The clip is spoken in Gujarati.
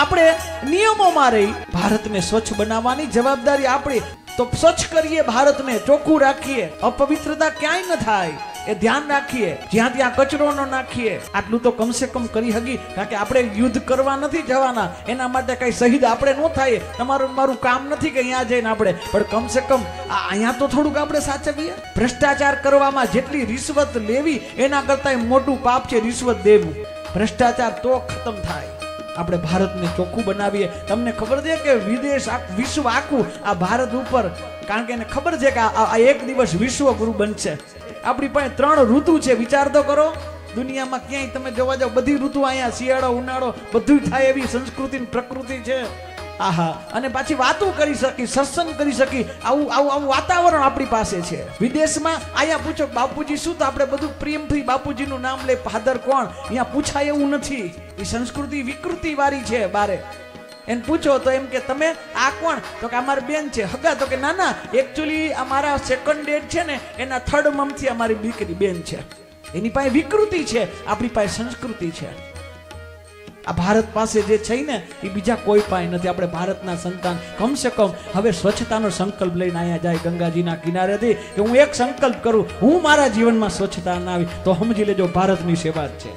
આપણે નિયમોમાં રહી ભારતને સ્વચ્છ બનાવવાની જવાબદારી આપણી. તો સ્વચ્છ કરીએ, ભારતને ચોખ્ખું રાખીએ, અપવિત્રતા ક્યાંય ન થાય એ ધ્યાન રાખીએ, જ્યાં ત્યાં કચરો ન નાખીએ. આટલું તો કમસે કમ કરી હકી. કારણ કે આપણે યુદ્ધ કરવા નથી જવાના, એના માટે કઈ શહીદ આપણે ન થાય. તમારું મારું કામ નથી કે અહીંયા જઈને આપણે, પણ કમસે કમ અહીંયા તો થોડુંક આપણે સાચવીએ. ભ્રષ્ટાચાર કરવામાં જેટલી રિશ્વત લેવી એના કરતા મોટું પાપ છે રિશ્વત દેવું. ભ્રષ્ટાચાર તો ખતમ થાય. આપણે ભારતને ચોખ્ખું બનાવીએ. તમને ખબર છે કે વિદેશ વિશ્વ આખું આ ભારત ઉપર, કારણ કે એને ખબર છે કે આ એક દિવસ વિશ્વગુરુ બનશે. આપણી પાસે 3 ઋતુ છે. વિચાર તો કરો, દુનિયામાં ક્યાંય તમે જોવા જાવ બધી ઋતુ અહીંયા શિયાળો ઉનાળો બધું થાય એવી સંસ્કૃતિ પ્રકૃતિ છે. આહા, અને પાછી વાતો કરી શકી, સત્સંગ કરી શકી, આવું વાતાવરણ આપણી પાસે છે. વિદેશમાં અહીંયા પૂછો બાપુજી શું, તો આપણે બધું પ્રેમથી બાપુજીનું નામ લે. ફાધર કોણ અહીંયા પૂછાય એવું નથી. એ સંસ્કૃતિ વિકૃતિ વાળી છે બારે. એને પૂછો તો એમ કે તમે આ કોણ, તો કે અમારી બેન છે. હગા, તો કે ના ના, એકચ્યુઅલી અમારા સેકન્ડ ડેટ છે ને એના 3rd મંથથી અમારી દીકરી બેન છે. એની પાસે વિકૃતિ છે, આપણી પાસે સંસ્કૃતિ છે. આ ભારત પાસે જે છે ને એ બીજા કોઈ પાસે નથી. આપણે ભારતના સંતાન કમસે કમ હવે સ્વચ્છતાનો સંકલ્પ લઈને અહીંયા જાય ગંગાજીના કિનારેથી કે હું એક સંકલ્પ કરું, હું મારા જીવનમાં સ્વચ્છતા ના આવી તો સમજી લેજો ભારતની સેવા જ છે.